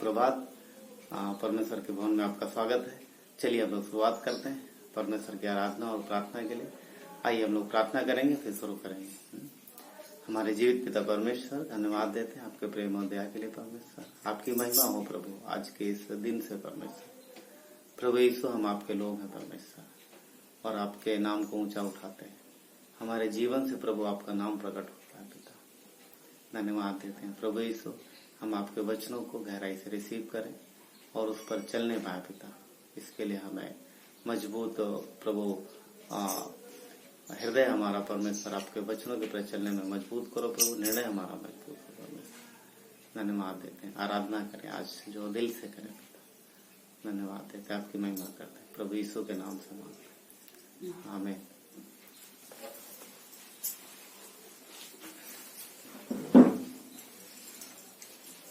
सुप्रभात। परमेश्वर के भवन में आपका स्वागत है। चलिए हम लोग शुरुआत करते हैं परमेश्वर की आराधना और प्रार्थना के लिए। आइए हम लोग प्रार्थना करेंगे, फिर शुरू करेंगे। हमारे जीवित पिता परमेश्वर, धन्यवाद देते हैं आपके प्रेम और दया के लिए। परमेश्वर आपकी महिमा हो प्रभु आज के इस दिन से। परमेश्वर प्रभु यीशु, हम आपके लोग हैं परमेश्वर, और आपके नाम को ऊंचा उठाते हैं। हमारे जीवन से प्रभु आपका नाम प्रकट होता है। पिता धन्यवाद देते हैं प्रभु यीशु, हम आपके वचनों को गहराई से रिसीव करें और उस पर चलने पाए। पिता इसके लिए हमें मजबूत प्रभु हृदय हमारा परमेश्वर आपके वचनों के प्रति चलने में मजबूत करो प्रभु। निर्णय हमारा मजबूत करो परमेश्वर। धन्यवाद देते हैं, आराधना करें आज जो दिल से करें पिता। धन्यवाद देते हैं, आपकी महिमा करते हैं प्रभु यीशु के नाम से मांगते हैं, आमीन।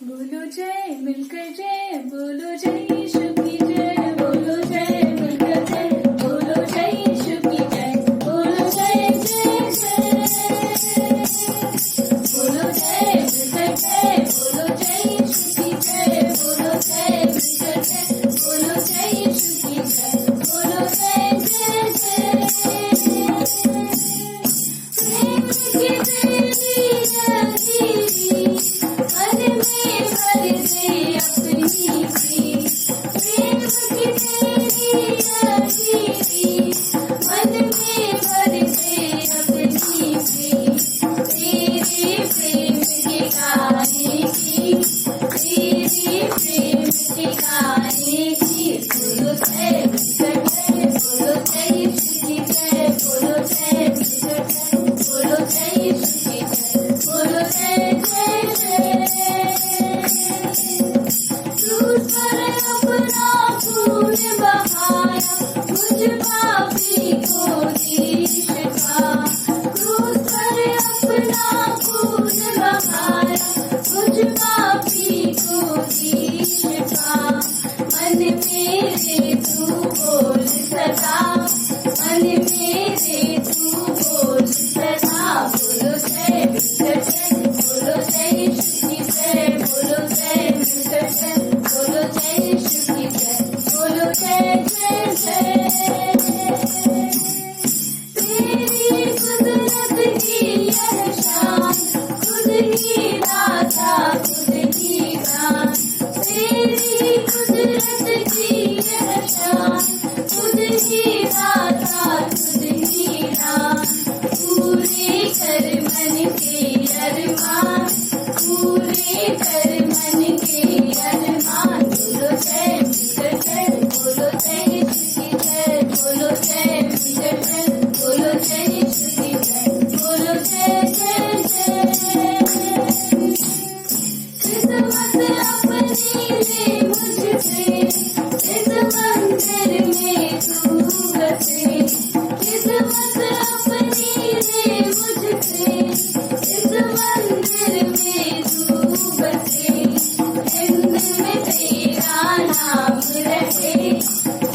बोलो जय मिलकर जय, बोलो जय यीशु की जय, बोलो जय मिलकर जय, बोलो जय यीशु की जय, बोलो जय जय जय, बोलो जय मिलकर जय, बोलो जय यीशु की जय, बोलो जय मिलकर जय, बोलो जय यीशु की जय, बोलो जय जय जय। प्रेम की तेरी नदी मन में भर दे अपनी सी, प्रेम की तेरी नदी मन में भर दे अपनी सी। तेरे प्रेम के गाने की, तेरे प्रेम के गाने की, बोलो जय मिलकर जय, बोलो जय यीशु की जय, बोलो जय मिलकर जय, बोलो जय यीशु की जय, बोलो जय जय जय। क्रूस पर अपना खून बहाया, मुझ पापी को दी शिफा। क्रूस पर अपना खून बहाया, मुझ पापी को दी शिफा। मन मेरे तू बोल सदा, मन मेरे तू बोल सदा। बोलो जय मिलकर जय, बोलो जय यीशु की जय, बोलो जय मिलकर जय, बोलो जय यीशु की जय, बोलो जय जय जय। तेरी कुदरत की यह शान, खुद ही दाता खुद ही दान। तेरी कुदरत की यह शान, खुद ही दाता खुद ही दान। पूरे कर मन के अरमान, पूरे कर मन के अरमान। बोलो जय मिलकर जय, बोलो जय यीशु की जय, बोलो जय मिलकर जय, बोलो जय यीशु की जय, बोलो जय जय जय। किस्मत अपनी ले मुझसे, इस मंदिर में तू बसे। किस्मत अपनी ले मुझसे, इस मंदिर में तू बसे। जिंद में तेरा नाम रहे,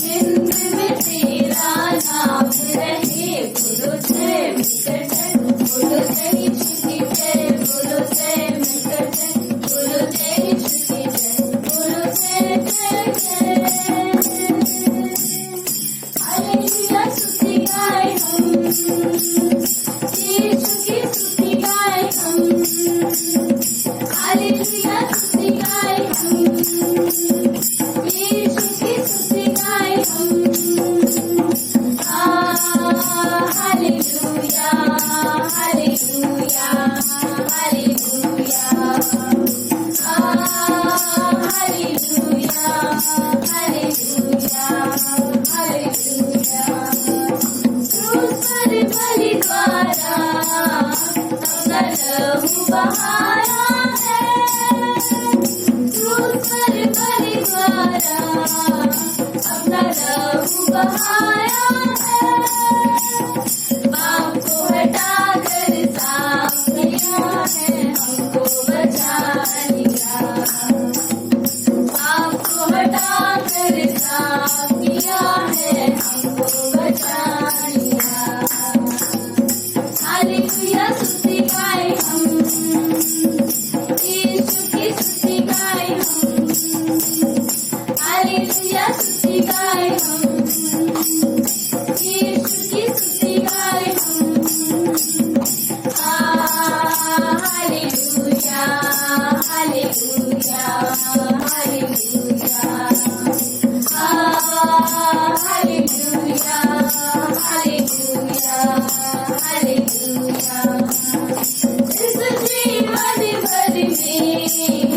जिंद में तेरा नाम रहे। बोलो जय मिलकर जय, बोलो जय यीशु की जय, बोलो जय मिलकर जय, बोलो जय यीशु की जय, बोलो जय जय जय। हालेलुया स्तुति गाए हम, यीशु की स्तुति गाए हम। हालेलुया स्तुति गाए हम, यीशु की स्तुति गाए हम। Hallelujah hallelujah hallelujah, hallelujah hallelujah hallelujah. क्रूस पर बलि द्वारा अपना लहू बहाया है, क्रूस पर बलि द्वारा अपना लहू बहाया है। पाप को हटा कर साफ किया है, हमको बचा लिया। पाप को हटा कर साफ किया है, हमको बचा लिया। हालेलुया स्तुति गाए हम, यीशु की स्तुति गाए हम। हालेलुया स्तुति गाए हम, यीशु की स्तुति गाए हम। Hallelujah hallelujah hallelujah hallelujah hallelujah hallelujah. इस जीवन भर में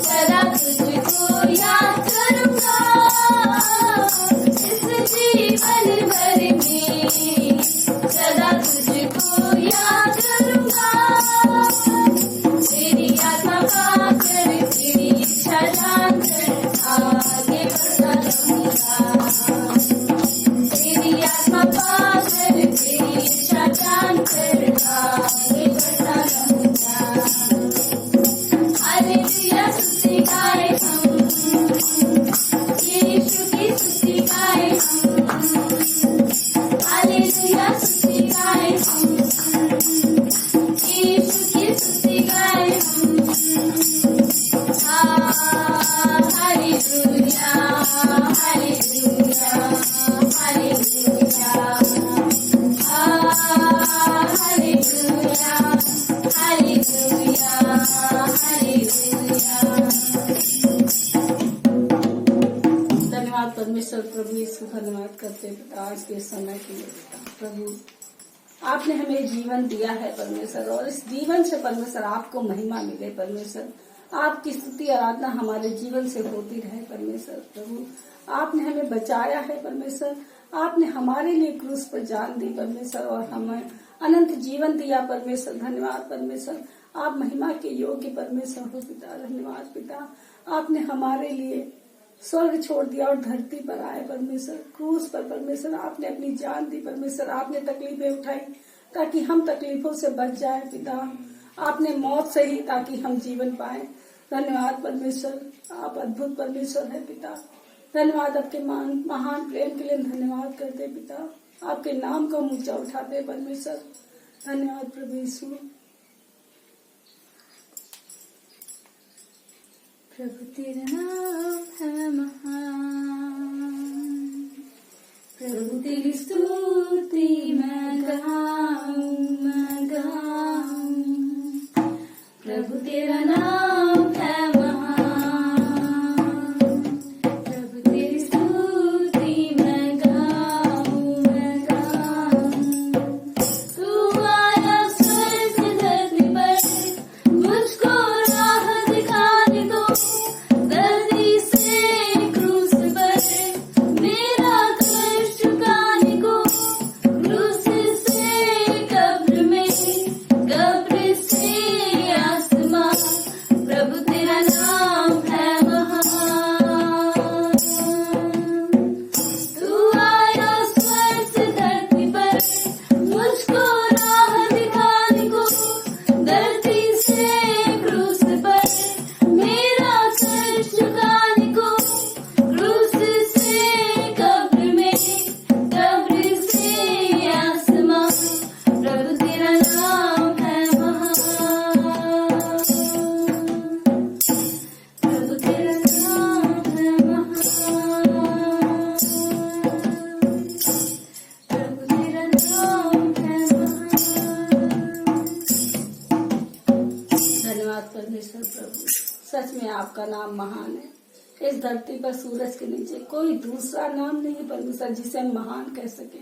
सदा तुझको याद करूंगा, इस जीवन भर में सदा तुझको याद करूंगा। तेरी आत्मा पाकर तेरी इच्छा जानकर आगे बढ़ता रहूंगा। तेरी आत्मा पाकर तेरी इच्छा जानकर आगे बढ़ता रहूंगा। हालेलुया स्तुति गाए हम, यीशु की स्तुति गाए हम। हालेलुया स्तुति गाए हम, यीशु की स्तुति गाए हम। Hallelujah hallelujah hallelujah hallelujah hallelujah hallelujah. धन्यवाद परमेश्वर प्रभु यीशु, धन्यवाद करते हैं पिता आज के समय के लिए। प्रभु आपने हमें जीवन दिया है परमेश्वर, और इस जीवन से परमेश्वर आपको महिमा मिले परमेश्वर। आपकी स्तुति आराधना हमारे जीवन से होती रहे परमेश्वर। प्रभु आपने हमें बचाया है परमेश्वर, आपने हमारे लिए क्रूस पर जान दी परमेश्वर, और हमें अनंत जीवन दिया परमेश्वर। धन्यवाद परमेश्वर, आप महिमा के योग्य परमेश्वर हो पिता। धन्यवाद पिता, आपने हमारे लिए स्वर्ग छोड़ दिया और धरती पर आए परमेश्वर। क्रूस पर परमेश्वर आपने अपनी जान दी परमेश्वर, आपने तकलीफें उठाई ताकि हम तकलीफों से बच जाए पिता। आपने मौत से ही ताकि हम जीवन पाए। धन्यवाद परमेश्वर, आप अद्भुत परमेश्वर है पिता। धन्यवाद आपके महान प्रेम के लिए धन्यवाद करते पिता। आपके नाम को ऊंचा उठाते परमेश्वर। धन्यवाद प्रभु यीशु। प्रभु तेरा नाम है महान, प्रभु तेरी स्तुति मैं गाऊं मैं गाऊं। प्रभु तेरा नाम है महान, प्रभु तेरी स्तुति मैं गाऊं मैं गाऊं। तू आया स्वर्ग से धरती पर, मुझको राह दिखाने को, धरती से क्रूस पर मेरा कष्ट चुकाने को, क्रूस से कब्र में, कब्र से आसमां। प्रभु तेरा नाम है महान। तू आया स्वर्ग से धरती पर, मुझको राह दिखाने को, धरती से क्रूस पर मेरा कष्ट चुकाने को, क्रूस से कब्र में, कब्र से आसमां। प्रभु तेरा नाम है महान, प्रभु तेरा नाम है महान, प्रभु तेरा नाम है महान। धन्यवाद परमेश्वर प्रभु, सच में आपका नाम महान है। इस धरती पर सूरज के नीचे कोई दूसरा नाम नहीं है परमेश्वर जिसे हम महान कह सके,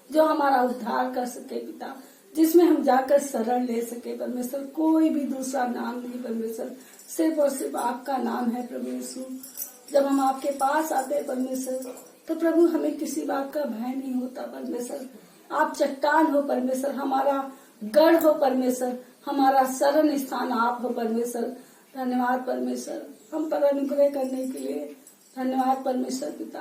जो हमारा उद्धार कर सके पिता, जिसमें हम जाकर शरण ले सके परमेश्वर। कोई भी दूसरा नाम नहीं परमेश्वर, सिर्फ और सिर्फ आपका नाम है प्रभु यीशु। जब हम आपके पास आते हैं परमेश्वर, तो प्रभु हमें किसी बात का भय नहीं होता परमेश्वर। आप चट्टान हो परमेश्वर, हमारा गढ़ हो परमेश्वर, हमारा शरण स्थान आप हो परमेश्वर। धन्यवाद परमेश्वर हम पर अनुग्रह करने के लिए। धन्यवाद परमेश्वर पिता।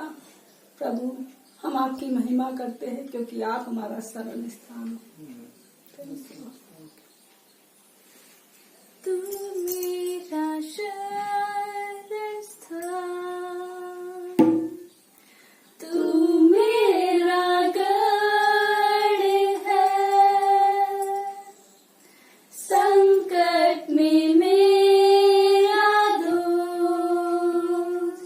प्रभु हम आपकी महिमा करते हैं क्योंकि आप हमारा शरण स्थान हो। तू मेरा शरण स्थान, तू मेरा गढ़ है, संकट में मेरा दोस्त,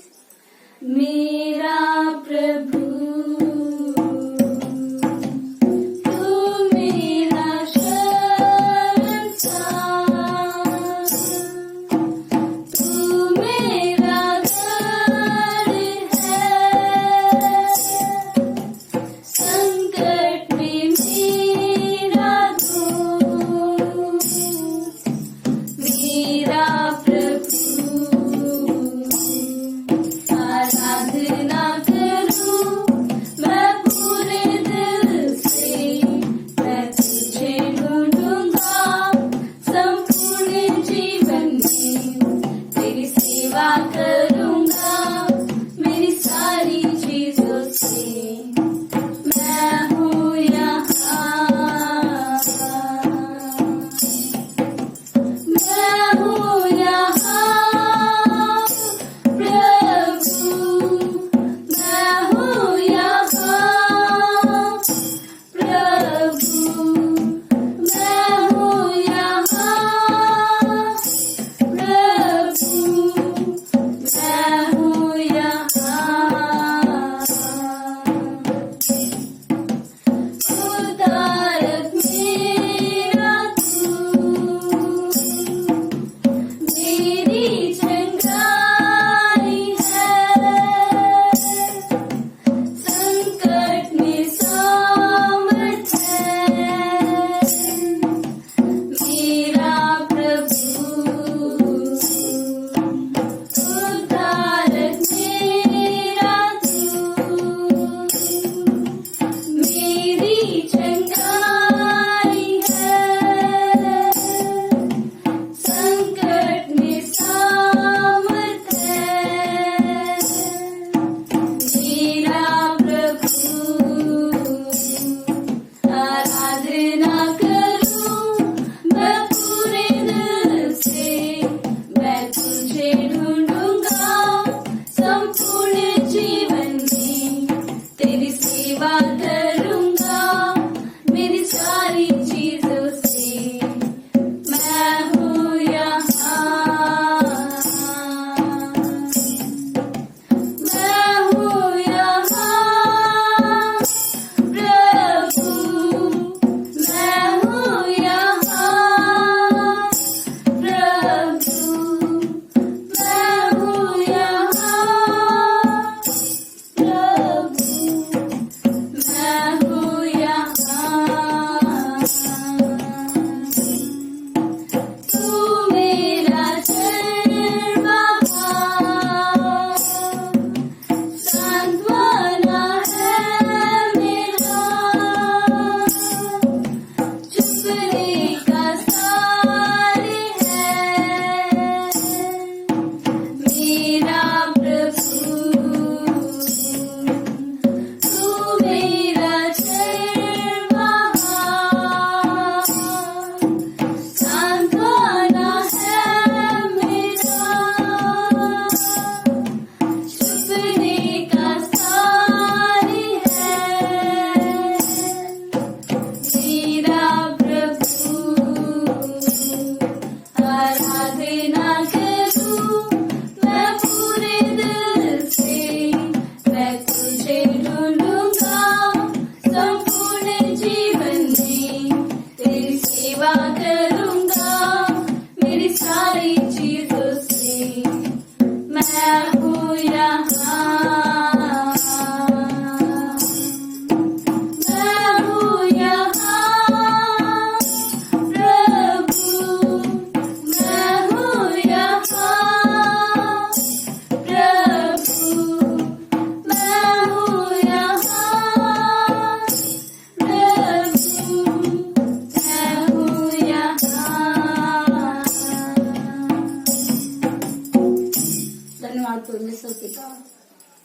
परमेश्वर पिता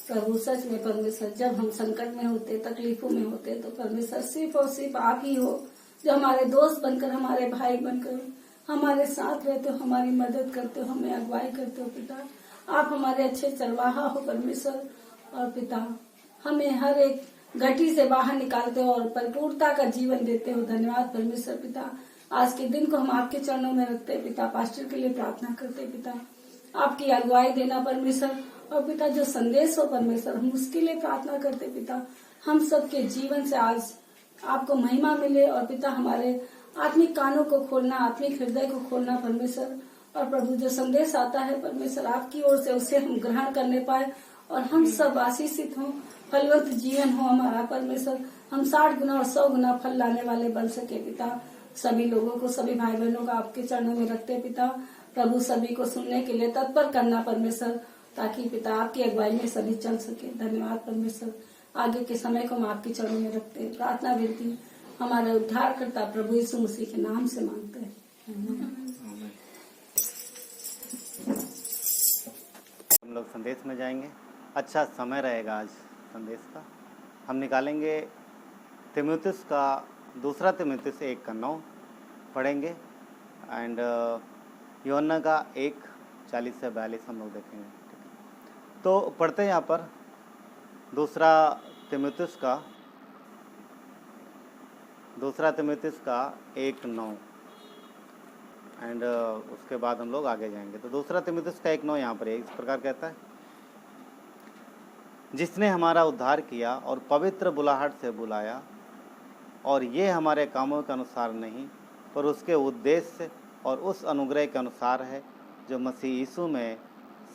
प्रभु, सच में परमेश्वर, जब हम संकट में होते, तकलीफों में होते, तो परमेश्वर सिर्फ और सिर्फ आप ही हो जो हमारे दोस्त बनकर, हमारे भाई बनकर हमारे साथ रहते हो, हमारी मदद करते हो, हमें अगुवाई करते हो पिता। आप हमारे अच्छे चरवाहा हो परमेश्वर। और पिता हमें हर एक गठी से बाहर निकालते हो और परिपूर्णता का जीवन देते हो। धन्यवाद परमेश्वर पिता। आज के दिन को हम आपके चरणों में रखते हैं पिता। पास्टर के लिए प्रार्थना करते हैं पिता, आपकी अगुवाई देना परमेश्वर। और पिता जो संदेश हो परमेश्वर, हम उसके लिए प्रार्थना करते पिता। हम सबके जीवन से आज आपको महिमा मिले। और पिता हमारे आत्मिक कानों को खोलना, आत्मिक हृदय को खोलना परमेश्वर। और प्रभु जो संदेश आता है परमेश्वर आपकी ओर से, उसे हम ग्रहण करने पाए और हम सब आशीषित हों, फलवंत जीवन हो हमारा परमेश्वर। हम 60 गुना और 100 गुना फल लाने वाले बन सके पिता। सभी लोगों को, सभी भाई बहनों को आपके चरणों में रखते पिता। प्रभु सभी को सुनने के लिए तत्पर करना परमेश्वर, ताकि पिता आपकी अगुवाई में सभी चल सके। धन्यवाद परमेश्वर। आगे के समय को हम आपके चरणों में रखते हैं। प्रार्थना विनती हमारे उद्धारकर्ता प्रभु यीशु मसीह के नाम से मांगते हैं। हम लोग संदेश में जाएंगे। अच्छा समय रहेगा आज संदेश का। हम निकालेंगे तीमुथियुस का, दूसरा तीमुथियुस 1:9 पढ़ेंगे एंड यूहन्ना का 1:40 से 42 हम लोग देखेंगे। तो पढ़ते हैं यहाँ पर दूसरा तीमुथियुस का 1:9 एंड उसके बाद हम लोग आगे जाएंगे। तो दूसरा तीमुथियुस का 1:9 यहाँ पर इस प्रकार कहता है, जिसने हमारा उद्धार किया और पवित्र बुलाहट से बुलाया, और ये हमारे कामों के अनुसार नहीं पर उसके उद्देश्य और उस अनुग्रह के अनुसार है जो मसीह यीशु में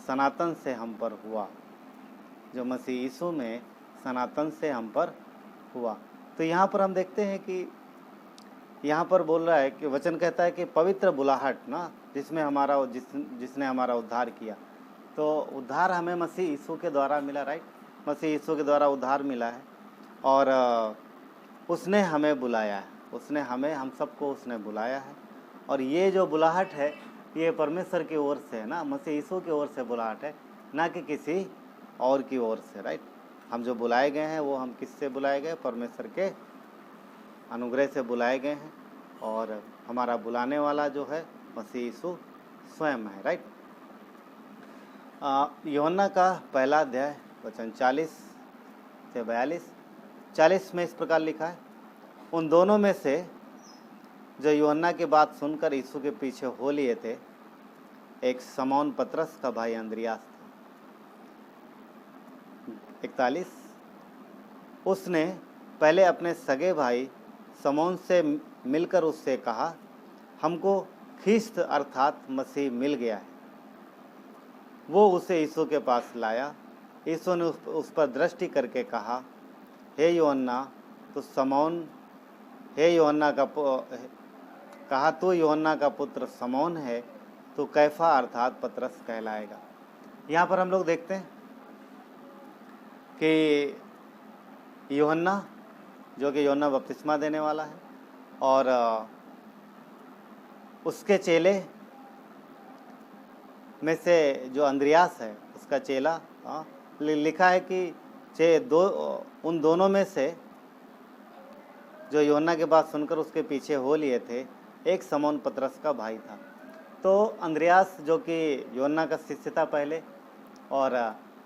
सनातन से हम पर हुआ। जो मसीह यीशु में सनातन से हम पर हुआ। तो यहाँ पर हम देखते हैं कि यहाँ पर बोल रहा है कि वचन कहता है कि पवित्र बुलाहट ना, जिसने हमारा उद्धार किया। तो उद्धार हमें मसीह यीशु के द्वारा मिला, राइट। मसीह यीशु के द्वारा उद्धार मिला है और उसने हमें बुलाया है। उसने हमें, हम सबको उसने बुलाया है। और ये जो बुलाहट है ये परमेश्वर की ओर से है ना, मसीह यीशु की ओर से बुलाहट है, ना कि किसी और की ओर से, राइट। हम जो बुलाए गए हैं वो हम किससे बुलाए गए? परमेश्वर के अनुग्रह से बुलाए गए हैं। और हमारा बुलाने वाला जो है मसीह यीशु स्वयं है, राइट। यूहन्ना का पहला अध्याय वचन 40 से 42, 40 में इस प्रकार लिखा है, उन दोनों में से जो यूहन्ना की बात सुनकर यीशु के पीछे हो लिए थे, एक शमौन पतरस का भाई अंद्रियास था। 41, उसने पहले अपने सगे भाई शमौन से मिलकर उससे कहा, हमको ख्रिस्त अर्थात मसीह मिल गया है। वो उसे यीशु के पास लाया। यीशु ने उस पर दृष्टि करके कहा, हे यूहन्ना तू यूहन्ना का पुत्र शमौन है, तो कैफा अर्थात पतरस कहलाएगा। यहाँ पर हम लोग देखते हैं कि यूहन्ना, जो कि यूहन्ना बपतिस्मा देने वाला है, और उसके चेले में से जो अंद्रियास है उसका चेला, लिखा है कि उन दोनों में से जो यूहन्ना की बात सुनकर उसके पीछे हो लिए थे, एक शमौन पतरस का भाई था। तो अंद्रियास जो कि यूहन्ना का शिष्य था पहले, और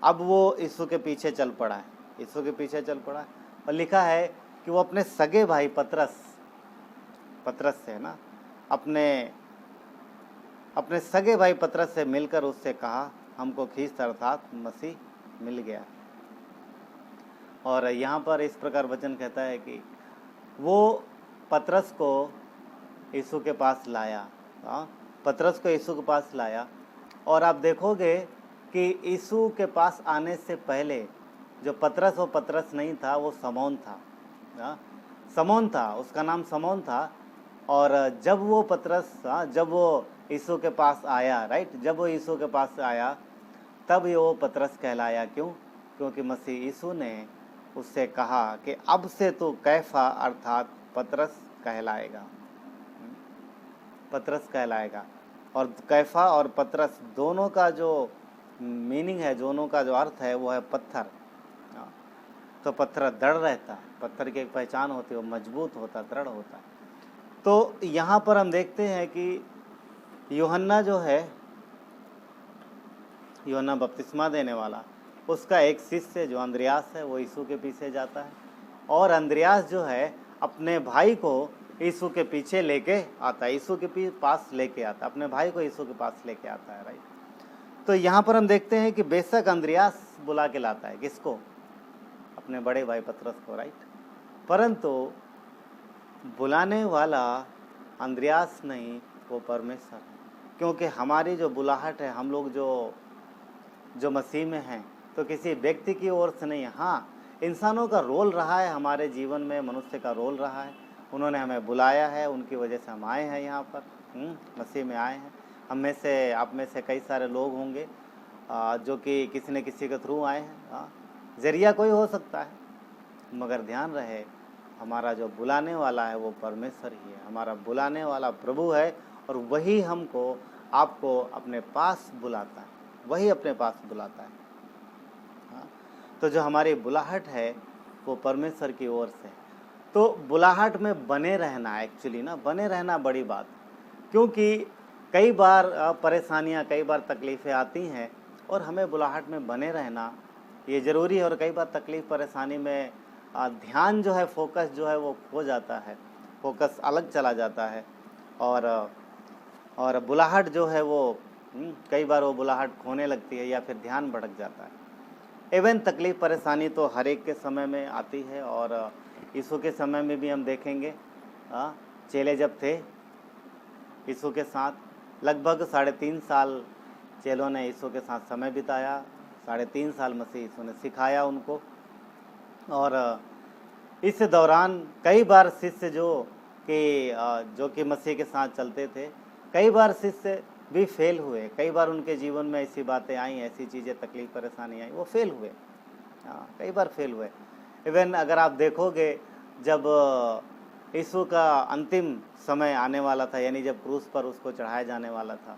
अब वो यीशु के पीछे चल पड़ा है। यीशु के पीछे चल पड़ा है और लिखा है कि वो अपने सगे भाई पतरस से है ना, अपने सगे भाई पतरस से मिलकर उससे कहा, हमको ख्रिस्त अर्थात मसीह मिल गया। और यहाँ पर इस प्रकार वचन कहता है कि वो पतरस को यीशु के पास लाया, पतरस को यीशु के पास लाया। और आप देखोगे कि यीशु के पास आने से पहले जो पतरस, वो पतरस नहीं था, वो समौन था। समौन था, उसका नाम समौन था। और जब वो पतरस, जब वो यीशु के पास आया, राइट, जब वो यीशु के पास आया तब ये वो पतरस कहलाया। क्यों? क्योंकि मसीह यीशु ने उससे कहा कि अब से तो कैफा अर्थात पतरस कहलाएगा, पतरस कहलाएगा। और कैफा और पतरस दोनों का जो मीनिंग है, दोनों का जो अर्थ है वो है पत्थर। तो पत्थर दृढ़ रहता है, पत्थर की एक पहचान होती है, वो मजबूत होता, दृढ़ होता। तो यहाँ पर हम देखते हैं कि यूहन्ना जो है, यूहन्ना बपतिस्मा देने वाला, उसका एक शिष्य जो अंद्रयास है वो यीशु के पीछे जाता है। और अंद्रयास जो है अपने भाई को यीशु के पीछे लेके आता है, यीशु के पास लेके आता है, अपने भाई को यीशु के पास लेके आता है, राइट। तो यहाँ पर हम देखते हैं कि बेशक अंद्रयास बुला के लाता है, किसको? अपने बड़े भाई पतरस को, राइट। परंतु बुलाने वाला अंद्रयास नहीं, वो परमेश्वर है। क्योंकि हमारी जो बुलाहट है, हम लोग जो मसीह में हैं, तो किसी व्यक्ति की ओर से नहीं। हाँ, इंसानों का रोल रहा है हमारे जीवन में, मनुष्य का रोल रहा है। उन्होंने हमें बुलाया है, उनकी वजह से हम आए हैं यहाँ पर, मसीह में आए हैं। हम में से, आप में से कई सारे लोग होंगे जो कि किसी न किसी के थ्रू आए हैं। जरिया कोई हो सकता है, मगर ध्यान रहे हमारा जो बुलाने वाला है वो परमेश्वर ही है। हमारा बुलाने वाला प्रभु है और वही हमको, आपको अपने पास बुलाता है, वही अपने पास बुलाता है। तो जो हमारी बुलाहट है वो परमेश्वर की ओर से। तो बुलाहट में बने रहना, एक्चुअली ना, बने रहना बड़ी बात। क्योंकि कई बार परेशानियां, कई बार तकलीफ़ें आती हैं और हमें बुलाहट में बने रहना ये ज़रूरी है। और कई बार तकलीफ़ परेशानी में ध्यान जो है, फोकस जो है वो खो जाता है, फोकस अलग चला जाता है। और बुलाहट जो है वो कई बार वो बुलाहट खोने लगती है या फिर ध्यान भटक जाता है। इवन तकलीफ़ परेशानी तो हर एक के समय में आती है। और यीशु के समय में भी हम देखेंगे, चेले जब थे यीशु के साथ, लगभग 3.5 साल चेलों ने यीशु के साथ समय बिताया। 3.5 साल मसीह यीशु ने सिखाया उनको। और इस दौरान कई बार शिष्य जो कि मसीह के साथ चलते थे, कई बार शिष्य भी फेल हुए। कई बार उनके जीवन में ऐसी बातें आई, ऐसी चीज़ें, तकलीफ परेशानी आई, वो फेल हुए। कई बार फेल हुए। इवन अगर आप देखोगे, जब यीशु का अंतिम समय आने वाला था, यानी जब क्रूस पर उसको चढ़ाया जाने वाला था,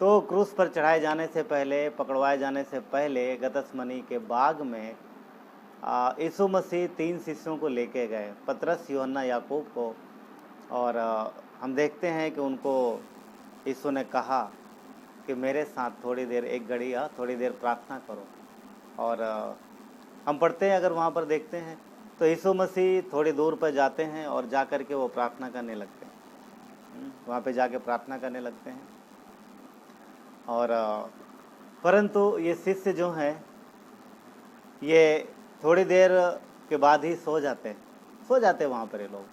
तो क्रूस पर चढ़ाए जाने से पहले, पकड़वाए जाने से पहले गतसमनी के बाग में यीशु मसीह 3 शिष्यों को लेके गए, पतरस, यूहन्ना, याकूब को। और हम देखते हैं कि उनको यीशु ने कहा कि मेरे साथ थोड़ी देर, एक घड़ी थोड़ी देर प्रार्थना करो। और हम पढ़ते हैं, अगर वहाँ पर देखते हैं तो यीशु मसीह थोड़ी दूर पर जाते हैं और जा कर के वो प्रार्थना करने लगते हैं, वहाँ पे जाके प्रार्थना करने लगते हैं। और परंतु ये शिष्य जो हैं, ये थोड़ी देर के बाद ही सो जाते वहाँ पर ये लोग।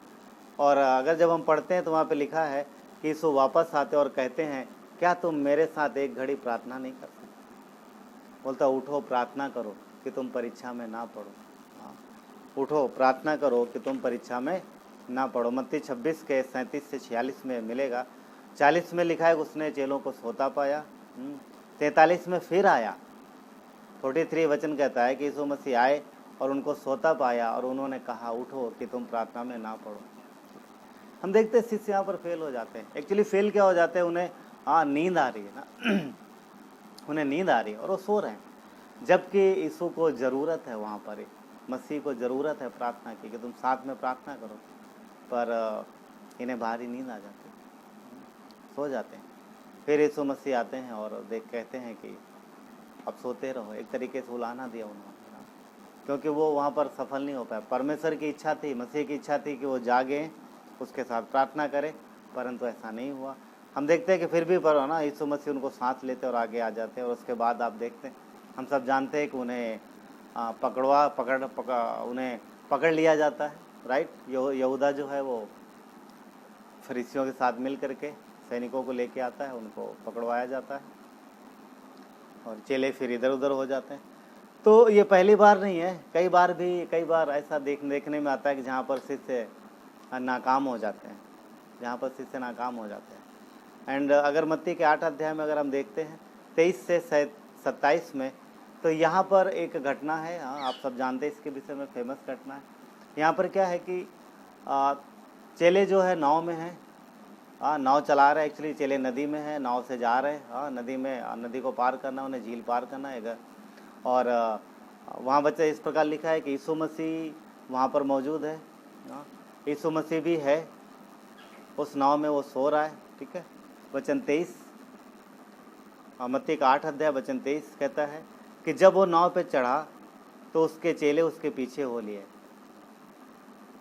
और अगर जब हम पढ़ते हैं तो वहाँ पे लिखा है कि यीशु वापस आते और कहते हैं, क्या तुम मेरे साथ एक घड़ी प्रार्थना नहीं कर सकते? बोलता, उठो प्रार्थना करो कि तुम परीक्षा में ना पड़ो। उठो प्रार्थना करो कि तुम परीक्षा में ना पड़ो। मत्ती 26 के 37 से 46 में मिलेगा। 40 में लिखा है उसने चेलों को सोता पाया। 43 में फिर आया। 43 वचन कहता है कि यीशु मसीह आए और उनको सोता पाया और उन्होंने कहा, उठो कि तुम प्रार्थना में ना पड़ो। हम देखते हैं शिष्य यहाँ पर फेल हो जाते हैं। एक्चुअली फेल क्या हो जाते हैं, उन्हें नींद आ रही है ना उन्हें नींद आ रही है और वो सो रहे हैं, जबकि यीशु को ज़रूरत है, वहाँ पर मसीह को ज़रूरत है प्रार्थना की कि तुम साथ में प्रार्थना करो। पर इन्हें भारी नींद आ जाती है, सो जाते हैं। फिर यीशु मसीह आते हैं और कहते हैं कि अब सोते रहो। एक तरीके से उलाहना दिया उन्होंने, क्योंकि वो वहाँ पर सफल नहीं हो पाया। परमेश्वर की इच्छा थी, मसीह की इच्छा थी कि वो जागे, उसके साथ प्रार्थना करे, परंतु ऐसा नहीं हुआ। हम देखते हैं कि फिर भी पर ना यीशु मसीह उनको सांस लेते और आगे आ जाते हैं। और उसके बाद आप देखते हैं, हम सब जानते हैं कि उन्हें उन्हें पकड़ लिया जाता है, राइट। यहूदा जो है वो फरीसियों के साथ मिल करके सैनिकों को लेके आता है, उनको पकड़वाया जाता है। और चेले फिर इधर उधर हो जाते हैं। तो ये पहली बार नहीं है, कई बार ऐसा देखने में आता है कि जहाँ पर शिष्य नाकाम हो जाते हैं, जहाँ पर शिष्य नाकाम हो जाते हैं। एंड अगर मत्ती के 8 अध्याय में अगर हम देखते हैं 23 से 27 में, तो यहाँ पर एक घटना है, आप सब जानते हैं इसके विषय में, फेमस घटना है। यहाँ पर क्या है कि चेले जो है नाव में हैं, नाव चला रहे हैं। एक्चुअली चेले नदी में है, नाव से जा रहे हैं नदी में, नदी को पार करना, उन्हें झील पार करना है। और वहाँ बच्चा इस प्रकार लिखा है कि यीशु मसीह वहाँ पर मौजूद है, यीशु मसीह भी है उस नाव में, वो सो रहा है। ठीक है, वचन 23, मत्ती का 8 अध्याय वचन 23 कहता है कि जब वो नाव पे चढ़ा तो उसके चेले उसके पीछे हो लिए।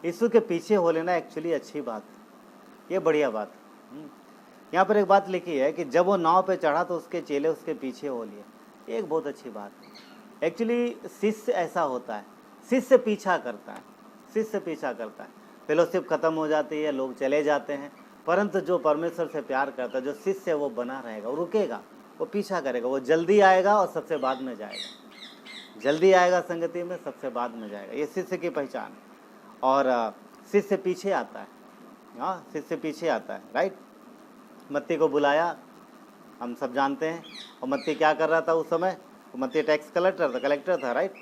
यीशु के पीछे हो लेना एक्चुअली अच्छी बात, ये बढ़िया बात। यहाँ पर एक बात लिखी है कि जब वो नाव पे चढ़ा तो उसके चेले उसके पीछे हो लिए, ये एक बहुत अच्छी बात है। एक्चुअली शिष्य ऐसा होता है, शिष्य पीछा करता है, शिष्य पीछा करता है। फेलोशिप खत्म हो जाती है, लोग चले जाते हैं, परंतु जो परमेश्वर से प्यार करता है, जो शिष्य है, वो बना रहेगा, वो रुकेगा, वो पीछा करेगा, वो जल्दी आएगा और सबसे बाद में जाएगा, जल्दी आएगा संगति में, सबसे बाद में जाएगा। ये शिष्य की पहचान है। और शिष्य पीछे आता है, शिष्य पीछे आता है, राइट। मत्ती को बुलाया, हम सब जानते हैं। और मत्ती क्या कर रहा था उस समय? मत्ती टैक्स कलेक्टर था, राइट।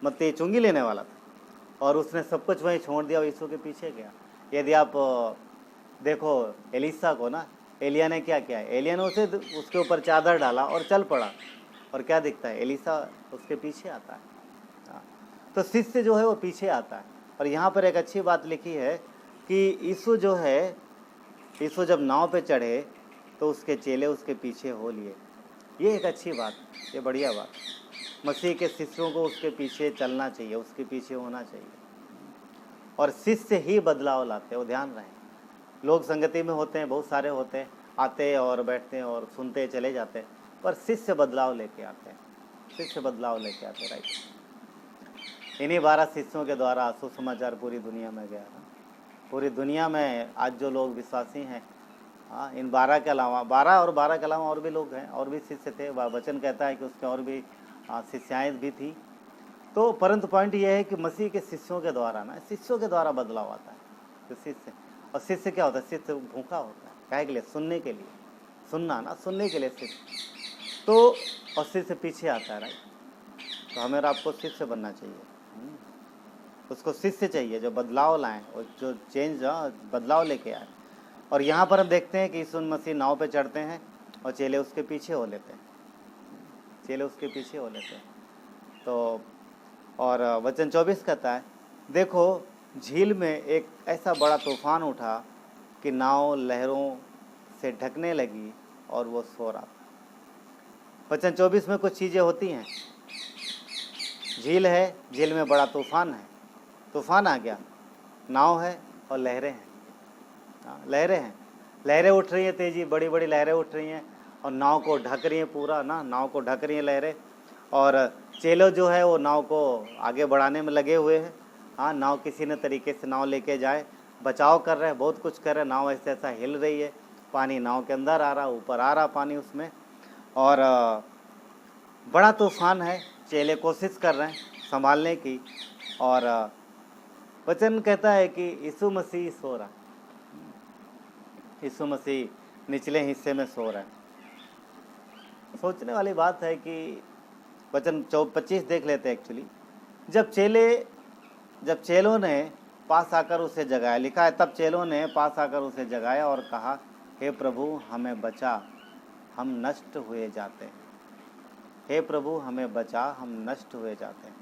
मत्ती चुंगी लेने वाला था और उसने सब कुछ वहीं छोड़ दिया और यीशु के पीछे गया। यदि आप देखो एलिसा को ना, एलिया ने क्या किया? एलिया ने उसके ऊपर चादर डाला और चल पड़ा, और क्या दिखता है? एलिसा उसके पीछे आता है। तो शिष्य जो है वो पीछे आता है। और यहाँ पर एक अच्छी बात लिखी है कि यीशु जब नाव पे चढ़े तो उसके चेले उसके पीछे हो लिए। ये एक अच्छी बात, ये बढ़िया बात। मसीह के शिष्यों को उसके पीछे चलना चाहिए, उसके पीछे होना चाहिए। और शिष्य ही बदलाव लाते हैं, वो ध्यान रहे। लोग संगति में होते हैं, बहुत सारे होते हैं, आते और बैठते हैं और सुनते चले जाते हैं, पर शिष्य बदलाव लेके आते हैं, शिष्य बदलाव लेके आते हैं, राइट। इन्हीं 12 शिष्यों के द्वारा सुसमाचार पूरी दुनिया में गया। पूरी दुनिया में आज जो लोग विश्वासी हैं, इन 12 के अलावा 12 के अलावा और भी लोग हैं, और भी शिष्य थे। वचन कहता है कि उसके और भी शिष्याएँ भी थी। तो परंतु पॉइंट ये है कि मसीह के शिष्यों के द्वारा ना, शिष्यों के द्वारा बदलाव आता है। तो शिष्य, और शिष्य क्या होता है? शिष्य भूखा होता है, काहे के लिए? सुनने के लिए, सुनने के लिए शिष्य। तो और शिष्य पीछे आता है, राइट। तो हमें आपको शिष्य बनना चाहिए, उसको शिष्य चाहिए जो बदलाव लाएं और जो चेंज बदलाव लेके आए। और यहाँ पर हम देखते हैं कि यीशु मसीह नाव पे चढ़ते हैं और चेले उसके पीछे हो लेते हैं, चेले उसके पीछे हो लेते हैं। तो और वचन 24 कहता है, देखो झील में एक ऐसा बड़ा तूफान उठा कि नाव लहरों से ढकने लगी और वो सो रहा था। वचन 24 में कुछ चीज़ें होती हैं। झील है, झील में बड़ा तूफान है, तूफान आ गया, नाव है और लहरें हैं, लहरें हैं, लहरें उठ रही हैं, तेजी बड़ी बड़ी लहरें उठ रही हैं और नाव को ढक रही हैं, पूरा ना नाव को ढक रही हैं लहरें। और चेलो जो है वो नाव को आगे बढ़ाने में लगे हुए हैं। नाव किसी न तरीके से नाव लेके जाए, बचाव कर रहे हैं, बहुत कुछ कर रहे हैं। नाव ऐसे ऐसा हिल रही है, पानी नाव के अंदर आ रहा, ऊपर आ रहा पानी उसमें, और बड़ा तूफान है। चेले कोशिश कर रहे हैं संभालने की, और वचन कहता है कि यीशु मसीह सो रहा, यीशु मसीह निचले हिस्से में सो रहा है। सोचने वाली बात है कि वचन 25 देख लेते हैं। एक्चुअली जब चेलों ने पास आकर उसे जगाया, लिखा है तब चेलों ने पास आकर उसे जगाया और कहा, हे प्रभु हमें बचा, हम नष्ट हुए जाते हैं। हे प्रभु हमें बचा, हम नष्ट हुए जाते हैं।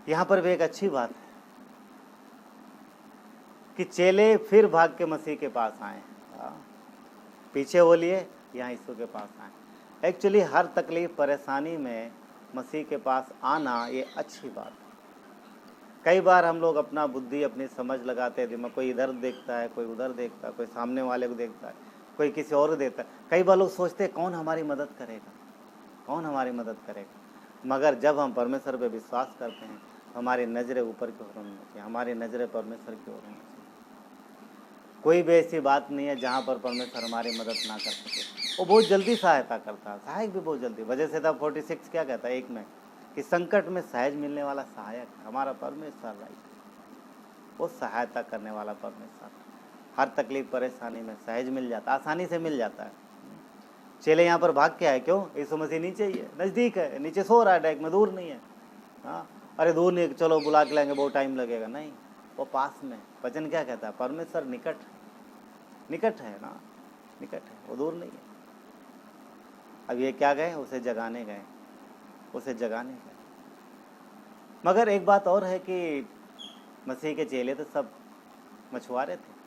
यहाँ पर भी एक अच्छी बात है कि चेले फिर भाग के मसीह के पास आए, पीछे हो लिए, यहाँ यीशु के पास आए। एक्चुअली हर तकलीफ परेशानी में मसीह के पास आना ये अच्छी बात है। कई बार हम लोग अपना बुद्धि अपनी समझ लगाते हैं, दिमाग कोई इधर देखता है, कोई उधर देखता है, कोई सामने वाले को देखता है, कोई किसी और को देखता है। कई बार लोग सोचते हैं कौन हमारी मदद करेगा, कौन हमारी मदद करेगा। मगर जब हम परमेश्वर पे विश्वास करते हैं, हमारी नज़रें ऊपर की ओर होनी चाहिए, हमारी नज़रें परमेश्वर की ओर होनी चाहिए। कोई भी ऐसी बात नहीं है जहाँ पर परमेश्वर हमारी मदद ना कर सके। वो बहुत जल्दी सहायता करता है, सहायक भी बहुत जल्दी। वजह से था 46 क्या कहता है 1 में कि संकट में सहज मिलने वाला सहायक हमारा परमेश्वर, राइट। वो सहायता करने वाला परमेश्वर हर तकलीफ परेशानी में सहज मिल जाता, आसानी से मिल जाता है। चेले यहाँ पर भाग के आए, क्यों? यीशु मसीह नीचे ही है, नज़दीक है, नीचे सो रहा है डेक में, दूर नहीं है। हाँ, अरे दूर नहीं, चलो बुला के लाएंगे, बहुत टाइम लगेगा, नहीं, वो पास में। वचन क्या कहता है? परमेश्वर निकट है ना, निकट है, वो दूर नहीं है। अब ये क्या गए? उसे जगाने गए, उसे जगाने गए। मगर एक बात और है कि मसीह के चेले तो सब मछुआरे थे।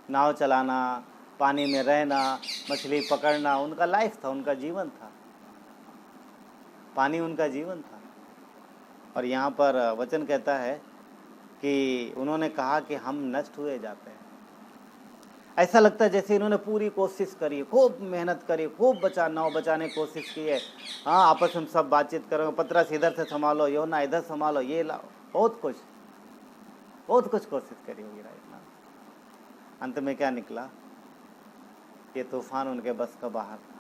नाव चलाना, पानी में रहना, मछली पकड़ना उनका लाइफ था, उनका जीवन था, पानी उनका जीवन था। और यहाँ पर वचन कहता है कि उन्होंने कहा कि हम नष्ट हुए जाते हैं। ऐसा लगता है जैसे इन्होंने पूरी कोशिश करी, खूब मेहनत करी, खूब नाव बचाने की कोशिश की है। हाँ, आपस में सब बातचीत करो, पतरस इधर से संभालो, योना इधर संभालो, ये लाओ, बहुत कुछ कोशिश करी होगी, राइट ना। अंत में क्या निकला? ये तूफान उनके बस का बाहर था,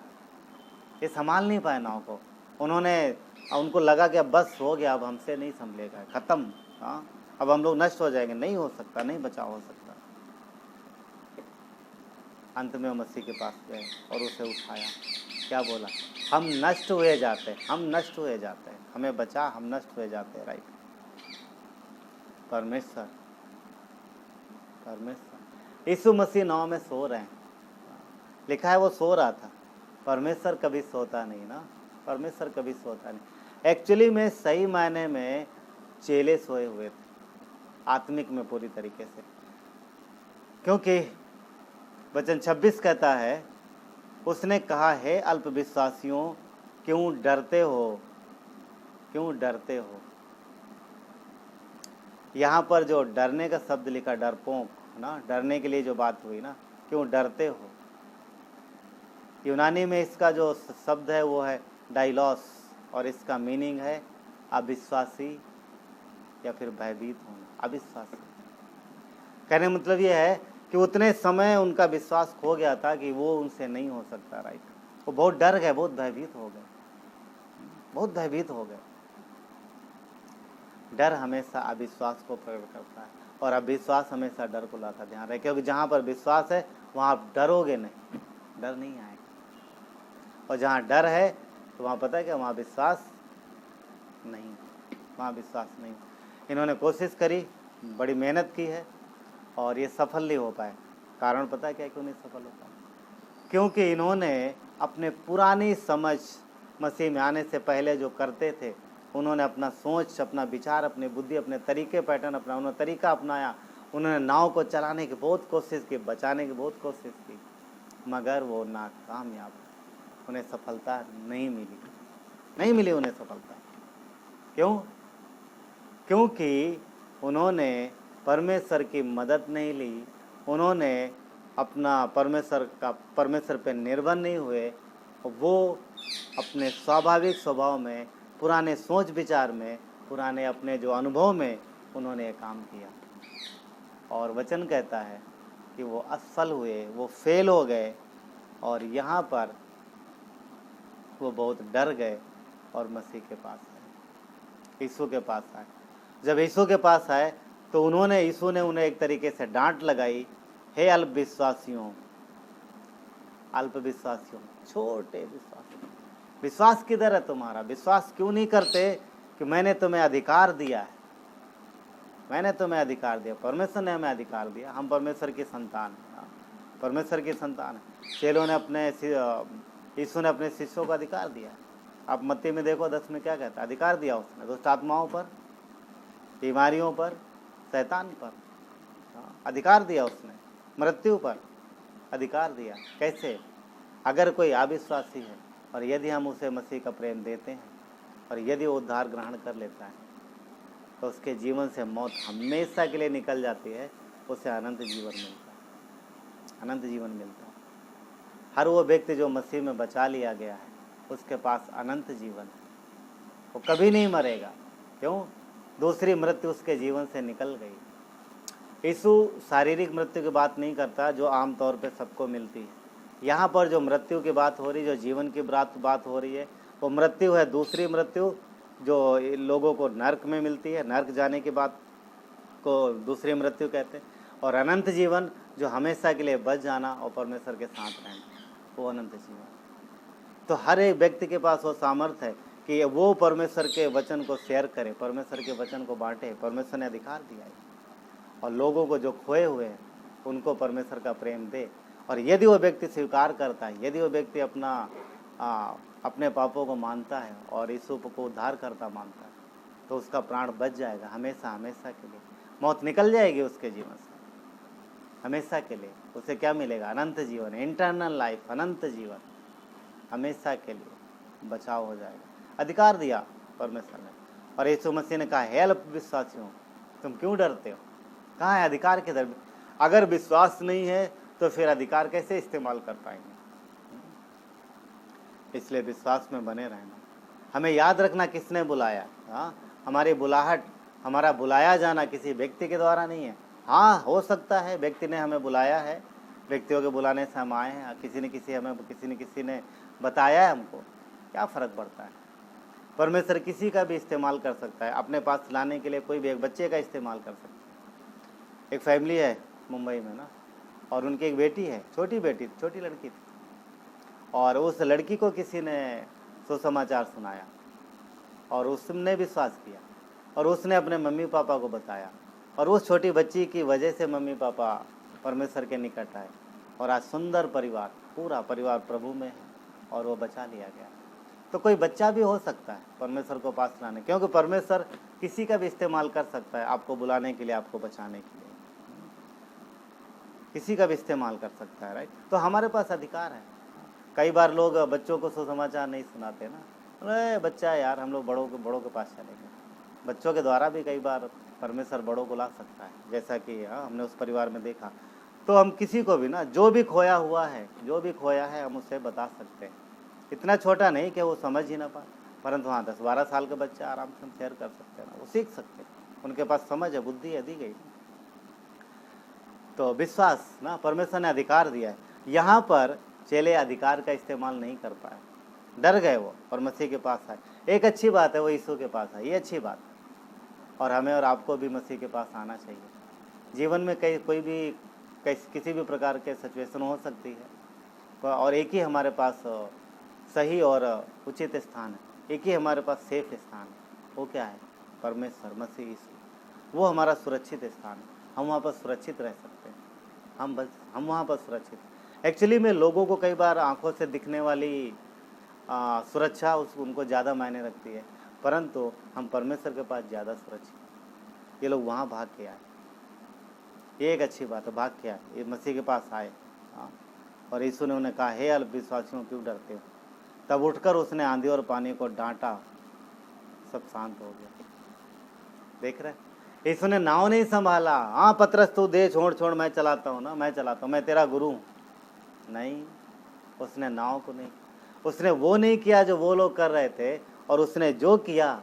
ये संभाल नहीं पाए नाव को। उनको लगा कि अब बस हो गया, अब हमसे नहीं संभलेगा, खत्म। हाँ, अब हम लोग नष्ट हो जाएंगे, नहीं हो सकता, नहीं बचाव हो सकता। अंत में वो मसीह के पास गए और उसे उठाया। क्या बोला? हम नष्ट हुए जाते, हम नष्ट हुए जाते, हमें बचा, हम नष्ट हुए जाते, राइट। परमेश्वर यीशु मसीह नाव में सो रहे हैं, लिखा है वो सो रहा था। परमेश्वर कभी सोता नहीं ना, परमेश्वर कभी सोता नहीं। एक्चुअली में सही मायने में चेले सोए हुए थे, आत्मिक में पूरी तरीके से। क्योंकि वचन 26 कहता है, उसने कहा, हे अल्पविश्वासियों, क्यों डरते हो, क्यों डरते हो। यहाँ पर जो डरने का शब्द लिखा, डरपोक ना, डरने के लिए जो बात हुई ना, क्यों डरते हो। यूनानी में इसका जो शब्द है वो है डाइलॉस, और इसका मीनिंग है अविश्वासी या फिर भयभीत होना, अविश्वासी। कहने का मतलब ये है कि उतने समय उनका विश्वास खो गया था कि वो उनसे नहीं हो सकता, राइट। वो बहुत डर गए, बहुत भयभीत हो गए, बहुत भयभीत हो गए। डर हमेशा अविश्वास को प्रकट करता है, और अविश्वास हमेशा डर को लाता है। ध्यान रहे, क्योंकि जहाँ पर विश्वास है वहाँ आप डरोगे नहीं, डर नहीं आएगा। और जहाँ डर है तो वहाँ पता है क्या, वहाँ विश्वास नहीं, वहाँ विश्वास नहीं। इन्होंने कोशिश करी, बड़ी मेहनत की है, और ये सफल नहीं हो पाए। कारण पता है क्या, क्यों नहीं सफल हो पाए? क्योंकि इन्होंने अपने पुरानी समझ, मसीह में आने से पहले जो करते थे, उन्होंने अपना सोच, अपना विचार, अपनी बुद्धि, अपने तरीके, पैटर्न अपना, उन्होंने तरीका अपनाया। उन्होंने नाव को चलाने की बहुत कोशिश की, बचाने की बहुत कोशिश की, मगर वो नाकामयाब, उन्हें सफलता नहीं मिली उन्हें सफलता। क्यों? क्योंकि उन्होंने परमेश्वर की मदद नहीं ली, उन्होंने अपना परमेश्वर पे निर्भर नहीं हुए। वो अपने स्वाभाविक स्वभाव में, पुराने सोच विचार में, पुराने अपने जो अनुभव में उन्होंने ये काम किया। और वचन कहता है कि वो असफल हुए, वो फेल हो गए, और यहाँ पर वो बहुत डर गए और मसीह के पास आए, यीशु के पास आए। जब यीशु के पास आए तो यीशु ने उन्हें एक तरीके से डांट लगाई, हे अल्पविश्वासियों, छोटे विश्वासियों, विश्वास किधर है तुम्हारा? विश्वास क्यों नहीं करते कि मैंने तुम्हें अधिकार दिया है, मैंने तुम्हें अधिकार दिया, परमेश्वर ने हमें अधिकार दिया, हम परमेश्वर की संतान हैं, परमेश्वर की संतान है। चेलों ने यीशु ने अपने शिष्यों को अधिकार दिया। आप मत्ती में देखो 10 में क्या कहता है, अधिकार दिया उसने दुष्ट आत्माओं पर, बीमारियों पर, शैतान पर, अधिकार दिया उसने, मृत्यु पर अधिकार दिया। कैसे? अगर कोई अविश्वासी है और यदि हम उसे मसीह का प्रेम देते हैं और यदि वो उद्धार ग्रहण कर लेता है तो उसके जीवन से मौत हमेशा के लिए निकल जाती है, उसे अनंत जीवन मिलता है, अनंत जीवन मिलता है। हर वो व्यक्ति जो मसीह में बचा लिया गया है उसके पास अनंत जीवन है, वो कभी नहीं मरेगा। क्यों? दूसरी मृत्यु उसके जीवन से निकल गई। यीशु शारीरिक मृत्यु की बात नहीं करता जो आमतौर पे सबको मिलती है। यहाँ पर जो मृत्यु की बात हो रही है, जो जीवन की बात हो रही है, वो मृत्यु है, दूसरी मृत्यु जो लोगों को नर्क में मिलती है, नर्क जाने की बात को दूसरी मृत्यु कहते हैं। और अनंत जीवन जो हमेशा के लिए बच जाना और परमेश्वर के साथ रहना, वो अनंत जीवन। तो हर एक व्यक्ति के पास वो सामर्थ्य है कि वो परमेश्वर के वचन को शेयर करे, परमेश्वर के वचन को बांटे। परमेश्वर ने अधिकार दिया है और लोगों को जो खोए हुए हैं उनको परमेश्वर का प्रेम दे। और यदि वो व्यक्ति स्वीकार करता है, यदि वो व्यक्ति अपने पापों को मानता है और यीशु को उद्धार करता मानता है, तो उसका प्राण बच जाएगा हमेशा हमेशा के लिए। मौत निकल जाएगी उसके जीवन से हमेशा के लिए। उसे क्या मिलेगा? अनंत जीवन, इंटरनल लाइफ, अनंत जीवन, हमेशा के लिए बचाव हो जाएगा। अधिकार दिया परमेश्वर ने। और यीशु मसीह ने कहा, हे अल्पविश्वासियों, तुम क्यों डरते हो? कहाँ है अधिकार? किधर? अगर विश्वास नहीं है तो फिर अधिकार कैसे इस्तेमाल कर पाएंगे? इसलिए विश्वास में बने रहना। हमें याद रखना किसने बुलाया। हाँ, हमारी बुलाहट, हमारा बुलाया जाना किसी व्यक्ति के द्वारा नहीं है। हाँ, हो सकता है व्यक्ति ने हमें बुलाया है, व्यक्तियों के बुलाने से हम आए हैं, किसी न किसी ने बताया है हमको, क्या फ़र्क पड़ता है? परमेश्वर किसी का भी इस्तेमाल कर सकता है अपने पास लाने के लिए। कोई भी एक बच्चे का इस्तेमाल कर सकता है। एक फैमिली है मुंबई में ना, और उनकी एक बेटी है, छोटी लड़की थी, और उस लड़की को किसी ने सुसमाचार सुनाया और उसने विश्वास किया और उसने अपने मम्मी पापा को बताया, और उस छोटी बच्ची की वजह से मम्मी पापा परमेश्वर के निकट आए और आज सुंदर परिवार, पूरा परिवार प्रभु में है और वो बचा लिया गया। तो कोई बच्चा भी हो सकता है परमेश्वर को पास लाने, क्योंकि परमेश्वर किसी का भी इस्तेमाल कर सकता है आपको बुलाने के लिए, आपको बचाने के लिए, किसी का भी इस्तेमाल कर सकता है। राइट? तो हमारे पास अधिकार है। कई बार लोग बच्चों को सुसमाचार नहीं सुनाते ना, अरे बच्चा है यार, हम लोग बड़ों के पास चलेंगे। बच्चों के द्वारा भी कई बार परमेश्वर बड़ों को ला सकता है, जैसा कि हमने उस परिवार में देखा। तो हम किसी को भी ना, जो भी खोया है हम उससे बता सकते हैं। इतना छोटा नहीं कि वो समझ ही ना पाए, परंतु हाँ 10-12 साल के बच्चे आराम से हम शेयर कर सकते हैं ना, वो सीख सकते हैं, उनके पास समझ है, बुद्धि है, दी गई। तो विश्वास ना, परमेश्वर ने अधिकार दिया है। यहाँ पर चेले अधिकार का इस्तेमाल नहीं कर पाए, डर गए वो, और मसीह के पास आए। एक अच्छी बात है वो यीशु के पास आए, ये अच्छी बात है। और हमें और आपको भी मसीह के पास आना चाहिए। जीवन में किसी भी प्रकार के सिचुएशन हो सकती है, और एक ही हमारे पास सही और उचित स्थान है, एक ही हमारे पास सेफ स्थान है। वो क्या है? परमेश्वर, मसीह यीशु। वो हमारा सुरक्षित स्थान है, हम वहाँ पर सुरक्षित रह सकते हैं। हम वहाँ पर सुरक्षित। एक्चुअली में लोगों को कई बार आंखों से दिखने वाली सुरक्षा उनको ज़्यादा मायने रखती है, परंतु हम परमेश्वर के पास ज़्यादा सुरक्षित। ये लोग वहाँ भाग के आए, ये एक अच्छी बात है, भाग के आए, ये मसीह के पास आए। और यीशु ने उन्हें कहा, हे अल्पविश्वासियों, क्यों डरते हो? तब उठकर उसने आंधी और पानी को डांटा, सब शांत हो गया। देख रहे, यीशु ने नाव नहीं संभाला। हाँ पतरस तू दे, छोड़, मैं चलाता हूँ, मैं तेरा गुरु हूँ। नहीं, उसने नाव को नहीं, उसने वो नहीं किया जो वो लोग कर रहे थे, और उसने जो किया,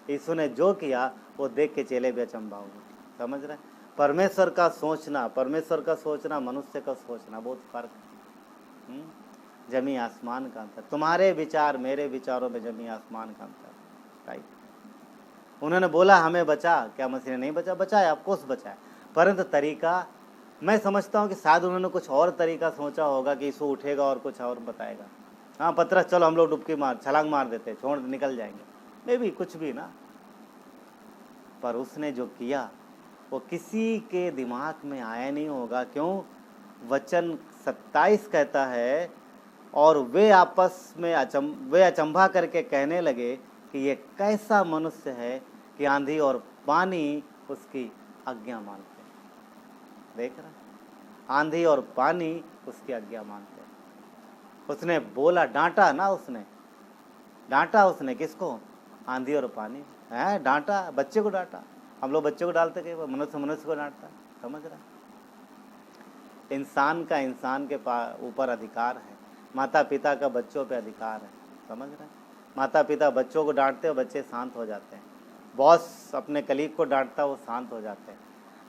यीशु ने जो किया, वो देख के चेले भी अचंभा हुए। समझ रहे? परमेश्वर का सोचना, मनुष्य का सोचना बहुत फर्क है। जमी आसमान का अंतर। तुम्हारे विचार मेरे विचारों में जमी आसमान का अंतर। राइट? उन्होंने बोला हमें बचा, क्या मसीह ने नहीं बचाया? ऑफकोर्स बचाया, परंतु तरीका, मैं समझता हूँ कि शायद उन्होंने कुछ और तरीका सोचा होगा कि यीशु उठेगा और कुछ और बताएगा। हाँ पतरस चलो हम लोग डुबकी छलांग मार देते, छोड़ निकल जाएंगे, मे भी कुछ भी ना। पर उसने जो किया वो किसी के दिमाग में आया नहीं होगा। क्यों? वचन 27 कहता है, और वे आपस में अचंभा करके कहने लगे कि ये कैसा मनुष्य है कि आंधी और पानी उसकी आज्ञा मानते हैं। देख रहा? आंधी और पानी उसकी आज्ञा मानते हैं। उसने बोला, डांटा ना, उसने किसको? आंधी और पानी है, डांटा, बच्चे को डांटा। हम लोग बच्चे को डालते कि मनुष्य को डांटता। समझ रहा? इंसान के ऊपर अधिकार है, माता पिता का बच्चों पे अधिकार है। समझ रहे? माता पिता बच्चों को डांटते हैं, बच्चे शांत हो जाते हैं। बॉस अपने कलीग को डांटता, वो शांत हो जाते हैं।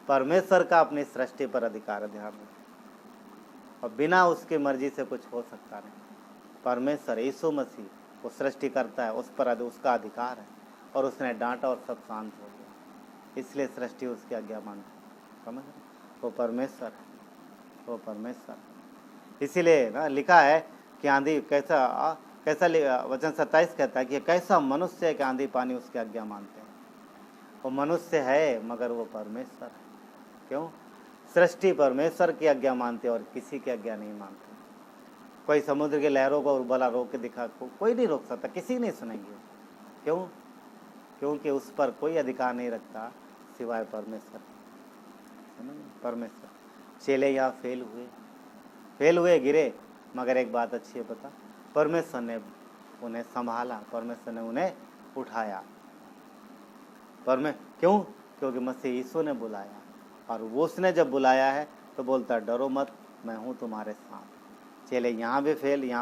परमेश्वर का अपनी सृष्टि पर अधिकार है, ध्यान रखें। और बिना उसकी मर्जी से कुछ हो सकता नहीं। परमेश्वर यीशु मसीह वो सृष्टि करता है, उस पर उसका अधिकार है, और उसने डांटा और सब शांत हो गया, इसलिए सृष्टि उसकी आज्ञा मानती है। समझ रहे? वो परमेश्वर है, वो परमेश्वर है। इसीलिए ना लिखा है कि आंधी कैसा वचन 27 कहता है कि कैसा मनुष्य है कि आंधी पानी उसकी आज्ञा मानते हैं। वो मनुष्य है मगर वो परमेश्वर है। क्यों? सृष्टि परमेश्वर की आज्ञा मानते और किसी की आज्ञा नहीं मानते। कोई समुद्र की लहरों को उर्बला रोक के दिखा, कोई नहीं रोक सकता, किसी नहीं सुनेंगे। क्यों? क्योंकि उस पर कोई अधिकार नहीं रखता सिवाय परमेश्वर। परमेश्वर। चेले यहाँ फेल हुए, गिरे, मगर एक बात अच्छी है पता, परमेश्वर ने उन्हें संभाला, परमेश्वर ने उन्हें उठाया। क्यों? क्योंकि मसीह यीशु ने बुलाया, और वो उसने जब बुलाया है तो बोलता डरो मत, मैं हूँ तुम्हारे साथ। चेले यहाँ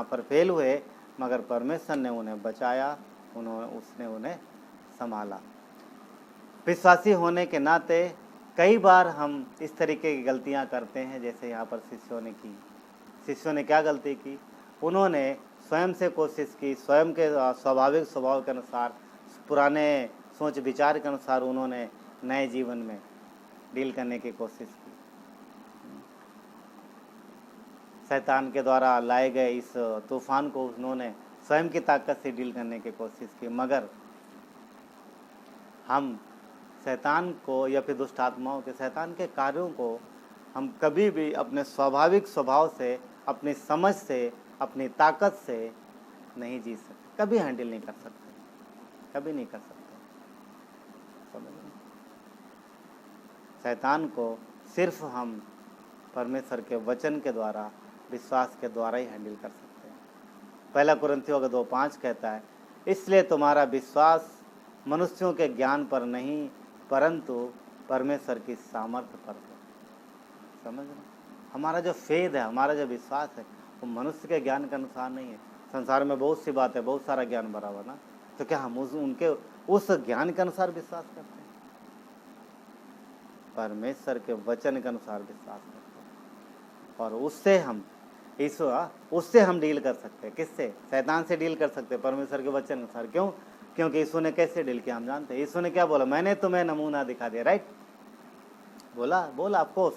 पर फेल हुए, मगर परमेश्वर ने उन्हें बचाया, उसने उन्हें संभाला। विश्वासी होने के नाते कई बार हम इस तरीके की गलतियाँ करते हैं, जैसे यहाँ पर शिष्यों ने की। शिष्यों ने क्या गलती की? उन्होंने स्वयं से कोशिश की, स्वयं के स्वाभाविक स्वभाव के अनुसार, पुराने सोच विचार के अनुसार उन्होंने नए जीवन में डील करने की कोशिश की। शैतान के द्वारा लाए गए इस तूफान को उन्होंने स्वयं की ताकत से डील करने की कोशिश की, मगर हम शैतान को या फिर दुष्ट आत्माओं के, शैतान के कार्यों को हम कभी भी अपने स्वाभाविक स्वभाव से, अपनी समझ से, अपनी ताकत से नहीं जी सकते, कभी हैंडल नहीं कर सकते, कभी नहीं कर सकते। समझ लो, शैतान को सिर्फ हम परमेश्वर के वचन के द्वारा, विश्वास के द्वारा ही हैंडल कर सकते हैं। पहला कुरिन्थियों 2:5 कहता है, इसलिए तुम्हारा विश्वास मनुष्यों के ज्ञान पर नहीं परंतु परमेश्वर की सामर्थ्य पर है। समझ रहे? हमारा जो फेद है, हमारा जो विश्वास है, वो मनुष्य के ज्ञान के अनुसार नहीं है। संसार में बहुत सी बात है, बहुत सारा ज्ञान भरा हुआ ना, तो क्या हम उनके उस ज्ञान के अनुसार विश्वास करते हैं? परमेश्वर के वचन के अनुसार विश्वास करते हैं, और उससे हम डील कर सकते हैं। किससे? शैतान से डील कर सकते हैं, परमेश्वर के वचन के अनुसार। क्यों? क्योंकि यीशु ने कैसे डील किया हम जानते हैं। यीशु ने क्या बोला? मैंने तुम्हें नमूना दिखा दिया, राइट? बोला ऑफकोर्स,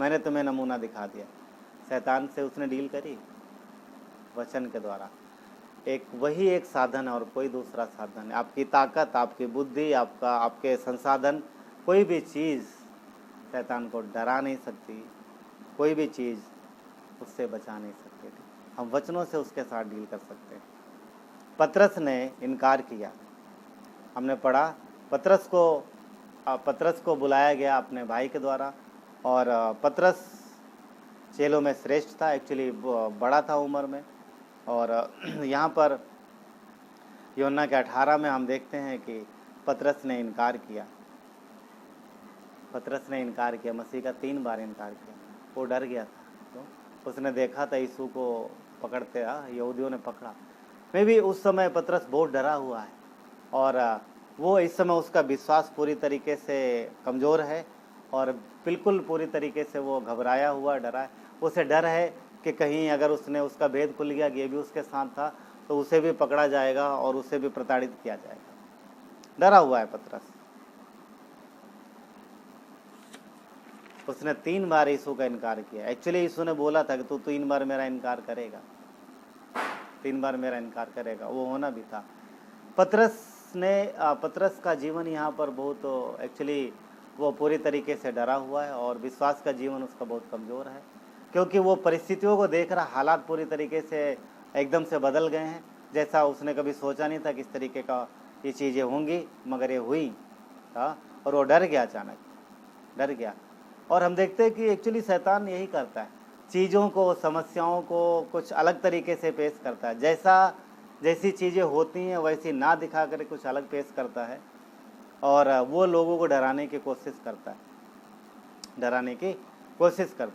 मैंने तुम्हें नमूना दिखा दिया। शैतान से उसने डील करी वचन के द्वारा। वही एक साधन है और कोई दूसरा साधन है। आपकी ताकत, आपकी बुद्धि, आपके संसाधन, कोई भी चीज़ शैतान को डरा नहीं सकती, कोई भी चीज़ उससे बचा नहीं सकती। हम वचनों से उसके साथ डील कर सकते हैं। पतरस ने इनकार किया, हमने पढ़ा। पतरस को बुलाया गया अपने भाई के द्वारा, और पतरस चेलों में श्रेष्ठ था, एक्चुअली बड़ा था उम्र में। और यहाँ पर यूहन्ना के 18 में हम देखते हैं कि पतरस ने इनकार किया। मसीह का 3 बार इनकार किया। वो डर गया था, तो उसने देखा था यीशु को पकड़ते, यहूदियों ने पकड़ा। मैं भी उस समय पतरस बहुत डरा हुआ है, और वो इस समय उसका विश्वास पूरी तरीके से कमज़ोर है, और बिल्कुल पूरी तरीके से वो घबराया हुआ, डरा है। उसे डर है कि कहीं अगर उसका भेद खुल गया कि ये भी उसके साथ था, तो उसे भी पकड़ा जाएगा और उसे भी प्रताड़ित किया जाएगा। डरा हुआ है पतरस। उसने 3 बार यीशु का इनकार किया। एक्चुअली यीशु ने बोला था कि तू 3 बार मेरा इनकार करेगा, 3 बार मेरा इनकार करेगा। वो होना भी था। पतरस का जीवन यहाँ पर बहुत, एक्चुअली वो पूरी तरीके से डरा हुआ है, और विश्वास का जीवन उसका बहुत कमज़ोर है, क्योंकि वो परिस्थितियों को देख रहा। हालात पूरी तरीके से एकदम से बदल गए हैं, जैसा उसने कभी सोचा नहीं था किस तरीके का ये चीज़ें होंगी, मगर ये हुई। और वो डर गया, अचानक डर गया। और हम देखते हैं कि एक्चुअली शैतान यही करता है, चीज़ों को, समस्याओं को कुछ अलग तरीके से पेश करता है। जैसी चीज़ें होती हैं वैसी ना दिखा कर कुछ अलग पेश करता है, और वो लोगों को डराने की कोशिश करता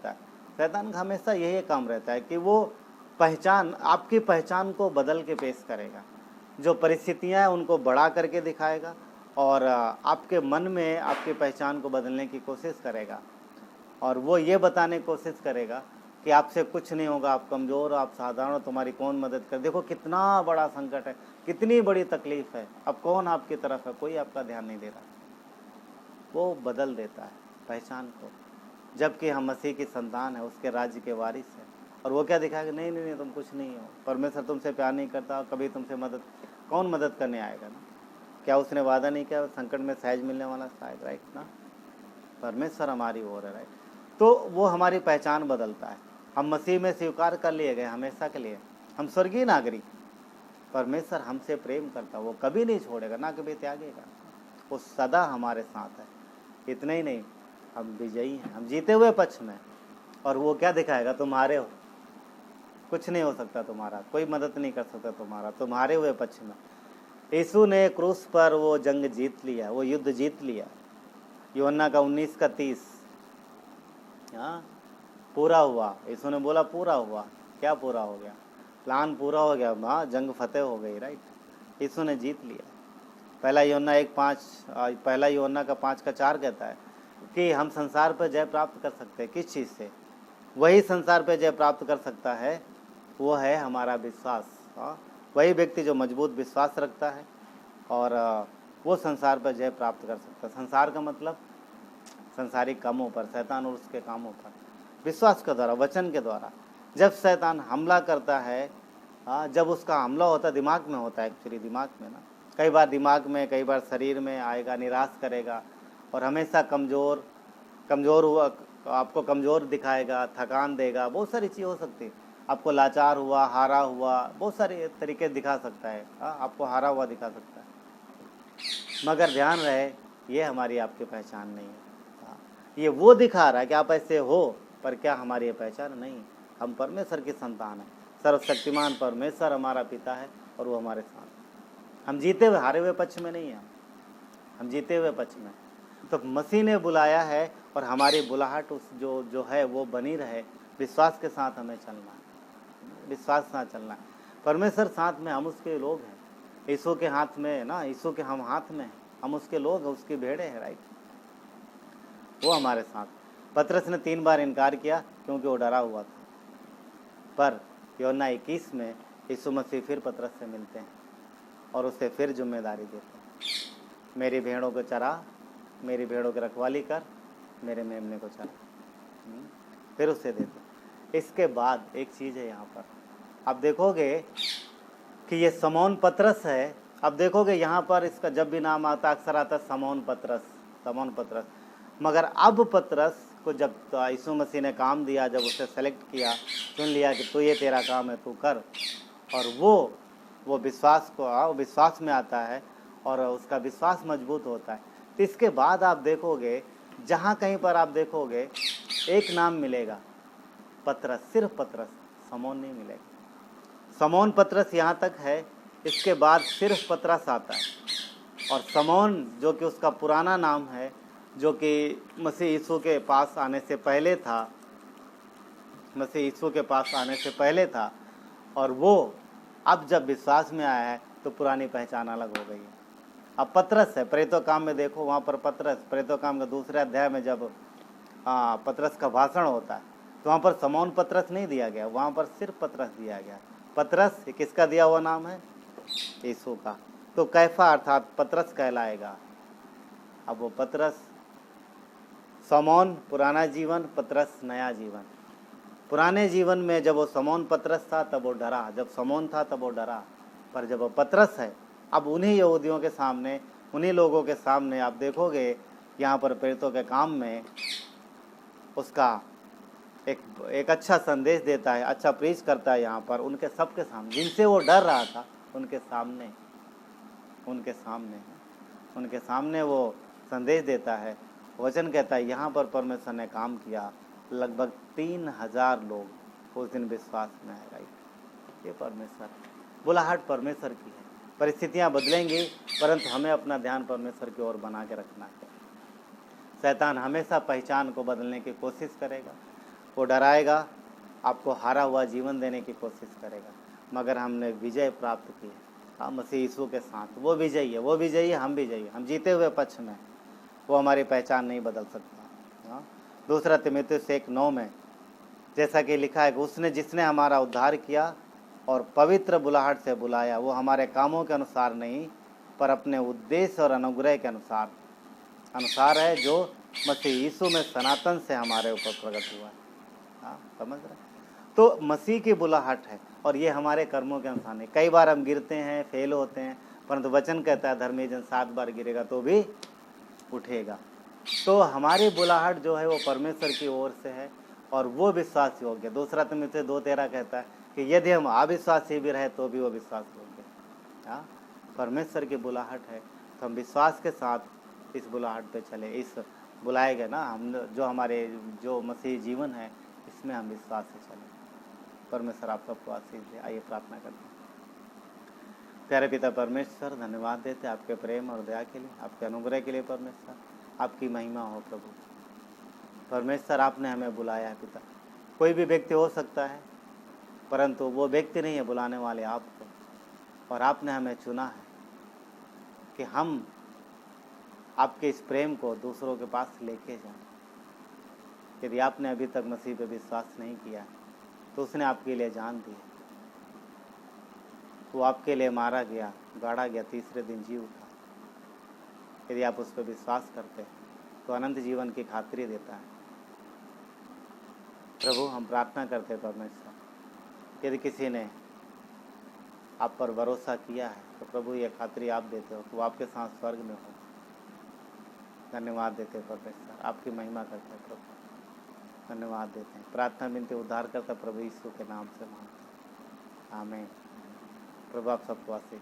है। शैतान का हमेशा यही काम रहता है कि वो आपकी पहचान को बदल के पेश करेगा। जो परिस्थितियाँ हैं उनको बढ़ा करके दिखाएगा, और आपके मन में आपकी पहचान को बदलने की कोशिश करेगा, और वो ये बताने की कोशिश करेगा कि आपसे कुछ नहीं होगा, आप कमज़ोर हो, आप साधारण हो, तुम्हारी कौन मदद कर। देखो कितना बड़ा संकट है, कितनी बड़ी तकलीफ़ है, अब कौन आपकी तरफ है, कोई आपका ध्यान नहीं दे रहा। वो बदल देता है पहचान को, जबकि हम मसीह की संतान है, उसके राज्य के वारिस हैं। और वो क्या दिखाएगा, नहीं नहीं नहीं, तुम कुछ नहीं हो, परमेश्वर तुमसे प्यार नहीं करता, कभी तुमसे कौन मदद करने आएगा ना। क्या उसने वादा नहीं किया संकट में सहज मिलने वाला, शायद, राइट ना। परमेश्वर हमारी ओर है, राइट। तो वो हमारी पहचान बदलता है। हम मसीह में स्वीकार कर लिए गए हमेशा के लिए, हम स्वर्गीय नागरिक। परमेश्वर हमसे प्रेम करता, वो कभी नहीं छोड़ेगा, ना कभी त्यागेगा, वो सदा हमारे साथ है। इतना ही नहीं, हम विजयी हैं, हम जीते हुए पक्ष में। और वो क्या दिखाएगा, तुम्हारे हो, कुछ नहीं हो सकता तुम्हारा, कोई मदद नहीं कर सकता तुम्हारा, तुम्हारे हुए पक्ष में। यीशु ने क्रूस पर वो जंग जीत लिया, वो युद्ध जीत लिया। यूहन्ना का 19:30, हाँ, पूरा हुआ। यीशु ने बोला पूरा हुआ। क्या पूरा हो गया, प्लान पूरा हो गया, हाँ, जंग फतेह हो गई, राइट। यीशु ने जीत लिया। पहला यूहन्ना का 5:4 कहता है कि हम संसार पर जय प्राप्त कर सकते हैं। किस चीज़ से? वही संसार पर जय प्राप्त कर सकता है, वो है हमारा विश्वास। हाँ, वही व्यक्ति जो मजबूत विश्वास रखता है, और वो संसार पर जय प्राप्त कर सकता है। संसार का मतलब संसारिक कामों पर, शैतान और उसके कामों पर, विश्वास के द्वारा, वचन के द्वारा। जब शैतान हमला करता है, हाँ, जब उसका हमला होता है दिमाग में होता है, एक्चुअली दिमाग में ना, कई बार दिमाग में, कई बार शरीर में आएगा, निराश करेगा, और हमेशा कमज़ोर हुआ, आपको कमज़ोर दिखाएगा, थकान देगा, बहुत सारी चीज़ हो सकती है। आपको लाचार हुआ, हारा हुआ, बहुत सारे तरीके दिखा सकता है, हाँ, आपको हारा हुआ दिखा सकता है। मगर ध्यान रहे, ये हमारी आपकी पहचान नहीं है। ये वो दिखा रहा है कि आप ऐसे हो, पर क्या हमारी ये पहचान नहीं। हम परमेश्वर की संतान हैं, सर्वशक्तिमान परमेश्वर हमारा पिता है, और वो हमारे साथ। हम जीते हुए, हारे हुए पक्ष में नहीं हैं, हम जीते हुए पक्ष में। तो मसीह ने बुलाया है, और हमारी बुलाहट उस जो है वो बनी रहे। विश्वास के साथ हमें चलना है, विश्वास के साथ चलना है। परमेश्वर साथ में, हम उसके लोग हैं। यीशु के हाथ में ना, यीशु के हम हाथ में हैं, हम उसके लोग हैं, उसकी भेड़े हैं, राइट। वो हमारे साथ। पतरस ने 3 बार इनकार किया क्योंकि वो डरा हुआ था, पर यूहन्ना 21 में यीशु मसीह फिर पतरस से मिलते हैं, और उसे फिर जिम्मेदारी देते हैं, मेरी भेड़ों को चरा, मेरी भेड़ों की रखवाली कर, मेरे मेमने को चरा। फिर उसे देते। इसके बाद एक चीज़ है यहाँ पर, आप देखोगे कि ये शमौन पतरस है। अब देखोगे यहाँ पर इसका जब भी नाम आता अक्सर आता शमौन पतरस। मगर अब पतरस को जब यीशु मसीह ने काम दिया, जब उसे सेलेक्ट किया, चुन लिया कि तू ये तेरा काम है, तू कर, और वो विश्वास में आता है, और उसका विश्वास मजबूत होता है। तो इसके बाद आप देखोगे, जहाँ कहीं पर आप देखोगे एक नाम मिलेगा, पतरस, सिर्फ पतरस, शमौन नहीं मिलेगा। शमौन पतरस यहाँ तक है, इसके बाद सिर्फ पतरस आता है। और शमौन जो कि उसका पुराना नाम है, जो कि मसीह यीशु के पास आने से पहले था, और वो अब जब विश्वास में आया है तो पुरानी पहचान अलग हो गई है। अब पतरस है। प्रेरितों काम में देखो, वहाँ पर पतरस, प्रेरितों काम के 2 अध्याय में जब पतरस का भाषण होता है, तो वहाँ पर शमौन पतरस नहीं दिया गया, वहाँ पर सिर्फ पतरस दिया गया। पतरस किसका दिया हुआ नाम है? यीशु का। तो कैफा अर्थात पतरस कहलाएगा। अब वो पतरस, शमौन पुराना जीवन, पतरस नया जीवन। पुराने जीवन में जब वो शमौन पतरस था तब वो डरा, जब शमौन था तब वो डरा, पर जब वो पतरस है, अब उन्हीं यहूदियों के सामने, उन्हीं लोगों के सामने आप देखोगे यहाँ पर प्रेरितों के काम में उसका एक अच्छा संदेश देता है, अच्छा प्रीच करता है यहाँ पर उनके सबके सामने, जिनसे वो डर रहा था उनके सामने वो संदेश देता है। वचन कहता है यहाँ पर परमेश्वर ने काम किया, लगभग 3000 लोग उस दिन विश्वास में है, राइट। ये परमेश्वर, बुलाहट परमेश्वर की है। परिस्थितियाँ बदलेंगी, परंतु हमें अपना ध्यान परमेश्वर की ओर बना के रखना है। शैतान हमेशा पहचान को बदलने की कोशिश करेगा, वो डराएगा, आपको हारा हुआ जीवन देने की कोशिश करेगा, मगर हमने विजय प्राप्त की है। हाँ, मसीह यीशु के साथ वो विजयी है, वो विजयी है, हम विजयी, हम जीते हुए पक्ष में। वो हमारी पहचान नहीं बदल सकता। हाँ, दूसरा तीमुथियुस 1:9 में जैसा कि लिखा है कि उसने जिसने हमारा उद्धार किया और पवित्र बुलाहट से बुलाया, वो हमारे कामों के अनुसार नहीं पर अपने उद्देश्य और अनुग्रह के अनुसार है, जो मसीह यीशु में सनातन से हमारे ऊपर प्रकट हुआ है। हाँ, समझ रहे? तो मसीह की बुलाहट है और ये हमारे कर्मों के अनुसार नहीं। कई बार हम गिरते हैं, फेल होते हैं, परंतु वचन कहता है धर्मी जन 7 बार गिरेगा तो भी उठेगा। तो हमारी बुलाहट जो है वो परमेश्वर की ओर से है और वो विश्वास योग्य। दूसरा तीमुथियुस 2:13 कहता है कि यदि हम अविश्वासी भी रहे तो भी वो विश्वास योग्य। हाँ, परमेश्वर की बुलाहट है तो हम विश्वास के साथ इस बुलाहट पे चले। इस बुलाए गए ना हम जो हमारे जो मसीह जीवन है, इसमें हम विश्वास से चले। परमेश्वर आप सबको आशीष दे। आइए प्रार्थना करते हैं। प्यारे पिता परमेश्वर, धन्यवाद देते आपके प्रेम और दया के लिए, आपके अनुग्रह के लिए। परमेश्वर आपकी महिमा हो प्रभु। परमेश्वर आपने हमें बुलाया है पिता। कोई भी व्यक्ति हो सकता है, परंतु वो व्यक्ति नहीं है, बुलाने वाले आपको। और आपने हमें चुना है कि हम आपके इस प्रेम को दूसरों के पास लेके जाएं। यदि आपने अभी तक मसीह पे विश्वास नहीं किया तो उसने आपके लिए जान दी है। वो आपके लिए मारा गया, गाड़ा गया, तीसरे दिन जी उठा। यदि आप उस पर विश्वास करते हैं तो अनंत जीवन की खातिरी देता है। प्रभु हम प्रार्थना करते हैं परमेश्वर, यदि किसी ने आप पर भरोसा किया है तो प्रभु ये खातिरी आप देते हो कि वो आपके साथ स्वर्ग में हो। धन्यवाद देते हैं परमेश्वर, आपकी महिमा करते हैं प्रभु। धन्यवाद देते हैं। प्रार्थना विनती उद्धार करता प्रभु यीशु के नाम से मांगते हैं, आमीन। प्रभु आप सबको आशीष।